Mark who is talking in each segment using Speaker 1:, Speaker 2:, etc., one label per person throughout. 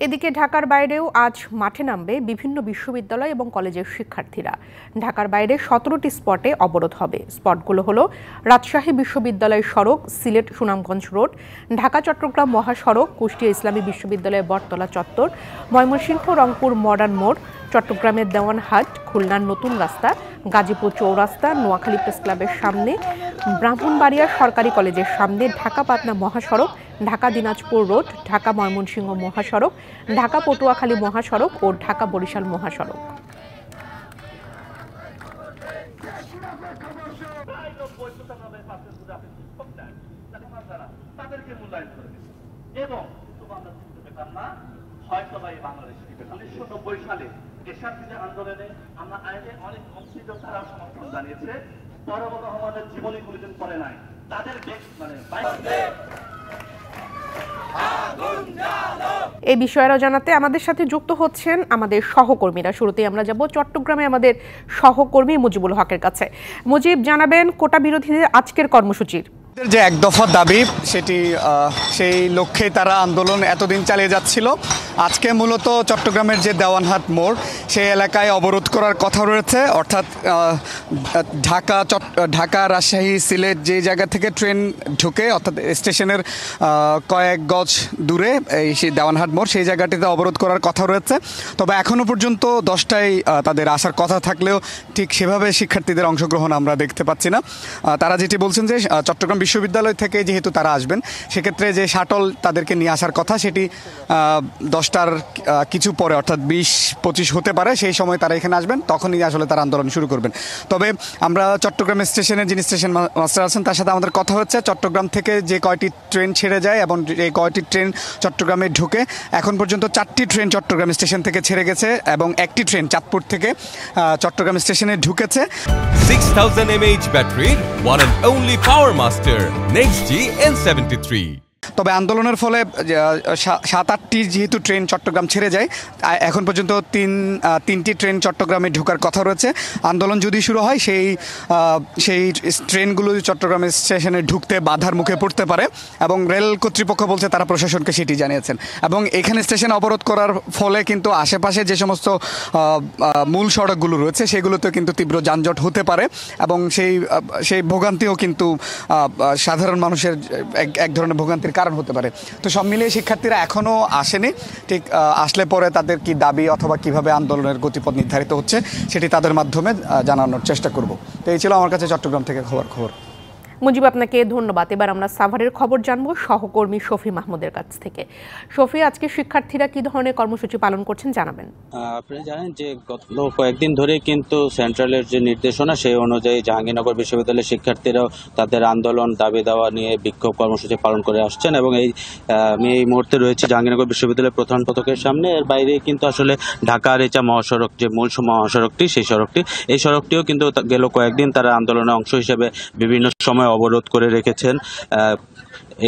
Speaker 1: এদিকে ঢাকার বাইরেও আজ মাঠে নামবে বিভিন্ন বিশ্ববিদ্যালয় এবং কলেজের শিক্ষার্থীরা। ঢাকার বাইরে 17টি স্পটে অবরোধ হবে। স্পটগুলো হলো রাজশাহী বিশ্ববিদ্যালয় সড়ক, সিলেট সুনামগঞ্জ রোড, ঢাকা চট্টগ্রাম মহাসড়ক, কুষ্টিয়া ইসলামী বিশ্ববিদ্যালয়ের বটতলা চত্বর, ময়মনসিংহ রংপুর মডার্ন মোড়, চট্টগ্রামের দেওয়ানহাট, খুলনার নতুন রাস্তা, গাজীপুর চৌরাস্তা, নোয়াখালী প্রেস ক্লাবের সামনে, ব্রাহ্মণবাড়িয়া সরকারি কলেজের সামনে, ঢাকা পাটনা মহাসড়ক, ঢাকা দিনাজপুর রোড, ঢাকা ময়মনসিংহ মহাসড়ক, ঢাকা পটুয়াখালী মহাসড়ক ও ঢাকা বরিশাল মহাসড়ক।
Speaker 2: আন্দোলনে আমরা আইনে অনেক মুক্তিযোদ্ধারা সমর্থন জানিয়েছে। বড় রহমানের জীবনী কোনোদিন পড়ে নাই, তাদের
Speaker 1: এই বিষয়ে জানাতে আমাদের সাথে যুক্ত হচ্ছেন আমাদের সহকর্মীরা। শুরুতেই আমরা যাব চট্টগ্রামে আমাদের সহকর্মী মুজিবুল হকের কাছে। মুজিব, জানাবেন কোটা বিরোধীদের আজকের কর্মসূচির
Speaker 3: যে এক দফা দাবি, সেটি সেই লক্ষ্যে তারা আন্দোলন এতদিন চালিয়ে যাচ্ছিল। আজকে মূলত চট্টগ্রামের যে দেওয়ানহাট মোড়, সেই এলাকায় অবরোধ করার কথা রয়েছে। অর্থাৎ ঢাকা রাজশাহী সিলেট যে জায়গা থেকে ট্রেন ঢুকে, অর্থাৎ স্টেশনের কয়েক গজ দূরে এই সেই দেওয়ানহাট মোড়, সেই জায়গাটিতে অবরোধ করার কথা রয়েছে। তবে এখনও পর্যন্ত 10টায় তাদের আসার কথা থাকলেও ঠিক সেভাবে শিক্ষার্থীদের অংশগ্রহণ আমরা দেখতে পাচ্ছি না। তারা যেটি বলছেন যে চট্টগ্রাম বিশ্ববিদ্যালয় থেকে যেহেতু তারা আসবেন, সেক্ষেত্রে যে শাটল তাদেরকে নিয়ে আসার কথা, সেটি 10টার কিছু পরে, অর্থাৎ 20-25 হতে পারে, সেই সময় তারা এখানে আসবেন, তখনই আসলে তারা আন্দোলন শুরু করবেন। তবে আমরা চট্টগ্রাম স্টেশনের যিনি স্টেশন মাস্টার আছেন, তার সাথে আমাদের কথা হচ্ছে চট্টগ্রাম থেকে যে কয়টি ট্রেন ছেড়ে যায় এবং এই কয়টি ট্রেন চট্টগ্রামে ঢুকে। এখন পর্যন্ত 4টি ট্রেন চট্টগ্রাম স্টেশন থেকে ছেড়ে গেছে এবং একটি ট্রেন চাঁদপুর থেকে চট্টগ্রাম স্টেশনে ঢুকেছে।
Speaker 4: 6000 mAh ব্যাটারির one and only Power Master Next G N73।
Speaker 3: তবে আন্দোলনের ফলে 7-8টি যেহেতু ট্রেন চট্টগ্রাম ছেড়ে যায়, এখন পর্যন্ত তিনটি ট্রেন চট্টগ্রামে ঢোকার কথা রয়েছে। আন্দোলন যদি শুরু হয়, সেই ট্রেনগুলো চট্টগ্রাম স্টেশনে ঢুকতে বাধার মুখে পড়তে পারে এবং রেল কর্তৃপক্ষ বলছে তারা প্রশাসনকে সেটি জানিয়েছেন। এবং এখানে স্টেশন অবরোধ করার ফলে কিন্তু আশেপাশে যে সমস্ত মূল সড়কগুলো রয়েছে, সেগুলোতে কিন্তু তীব্র যানজট হতে পারে এবং সেই ভোগান্তিও কিন্তু সাধারণ মানুষের এক ধরনের ভোগান্তির কারণ হতে পারে। তো সব মিলিয়ে শিক্ষার্থীরা এখনও আসেনি। ঠিক আসলে পরে তাদের কি দাবি অথবা কিভাবে আন্দোলনের গতিপথ নির্ধারিত হচ্ছে, সেটি তাদের মাধ্যমে জানানোর চেষ্টা করব। তো এই ছিল আমার কাছে চট্টগ্রাম থেকে খবর।
Speaker 1: মুজিব, আপনাকে ধন্যবাদ। এবার আমরা সাভারের খবর জানবো সহকর্মী শফি মাহমুদের কাছ থেকে। শফি, আজকে শিক্ষার্থীরা কি ধরনের কর্মসূচি পালন করছেন জানাবেন।
Speaker 5: আপনি জানেন যে গত কয়েকদিন ধরে কিন্তু সেন্ট্রালের যে নির্দেশনা, সেই অনুযায়ী জাহাঙ্গীরনগর বিশ্ববিদ্যালয়ের শিক্ষার্থীরাও তাদের আন্দোলন দাবি দেওয়া নিয়ে বিক্ষোভ কর্মসূচি পালন করে আসছেন। এবং আমি এই মুহূর্তে রয়েছে জাহাঙ্গীরনগর বিশ্ববিদ্যালয়ের প্রধান ফটকের সামনে। এর বাইরে কিন্তু আসলে ঢাকা আরিচা মহাসড়ক, যে মূল মহাসড়কটি, এই সড়কটিও কিন্তু গেল কয়েকদিন তারা আন্দোলনের অংশ হিসেবে বিভিন্ন সময় অবরোধ করে রেখেছেন।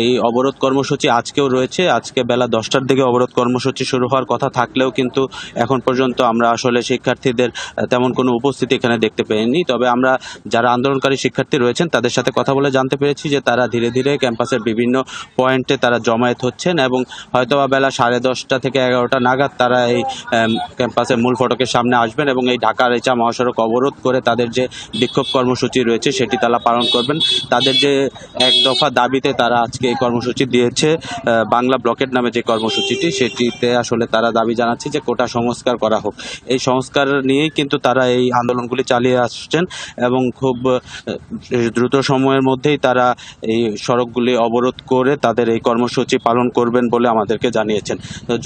Speaker 5: এই অবরোধ কর্মসূচি আজকেও রয়েছে। আজকে বেলা 10টার দিকে অবরোধ কর্মসূচি শুরু হওয়ার কথা থাকলেও কিন্তু এখন পর্যন্ত আমরা আসলে শিক্ষার্থীদের তেমন কোনো উপস্থিতি এখানে দেখতে পাইনি। তবে আমরা যারা আন্দোলনকারী শিক্ষার্থী রয়েছেন তাদের সাথে কথা বলে জানতে পেরেছি যে তারা ধীরে ধীরে ক্যাম্পাসের বিভিন্ন পয়েন্টে তারা জমায়েত হচ্ছেন এবং হয়তোবা বেলা 10:30 থেকে 11টা নাগাদ তারা এই ক্যাম্পাসের মূল ফটকের সামনে আসবেন এবং এই ঢাকা আরিচা মহাসড়ক অবরোধ করে তাদের যে বিক্ষোভ কর্মসূচি রয়েছে সেটি তারা পালন করবেন। তাদের যে এক দফা দাবিতে তারা আজকে এই কর্মসূচি দিয়েছে, বাংলা ব্লকেট নামে যে কর্মসূচিটি, সেটিতে আসলে তারা দাবি জানাচ্ছে যে কোটা সংস্কার করা হোক। এই সংস্কার নিয়েই কিন্তু তারা এই আন্দোলনগুলি চালিয়ে আসছেন এবং খুব দ্রুত সময়ের মধ্যেই তারা এই সড়কগুলি অবরোধ করে তাদের এই কর্মসূচি পালন করবেন বলে আমাদেরকে জানিয়েছেন।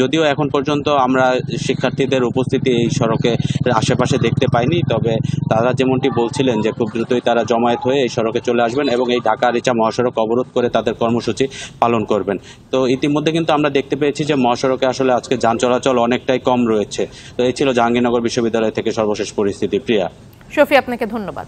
Speaker 5: যদিও এখন পর্যন্ত আমরা শিক্ষার্থীদের উপস্থিতি এই সড়কে আশেপাশে দেখতে পাইনি, তবে তারা যেমনটি বলছিলেন যে খুব দ্রুতই তারা জমায়েত হয়ে এই সড়কে চলে আসবেন এবং এই ঢাকা আরিচা মহাসড়ক অবরোধ করে তাদের কর্মসূচি পালন করবেন। তো ইতিমধ্যে কিন্তু আমরা দেখতে পেয়েছি যে মহাসড়কে আসলে আজকে যান চলাচল অনেকটাই কম রয়েছে। তো এই ছিল জাহাঙ্গীরনগর বিশ্ববিদ্যালয় থেকে সর্বশেষ পরিস্থিতি। প্রিয়া।
Speaker 1: শফি, আপনাকে ধন্যবাদ।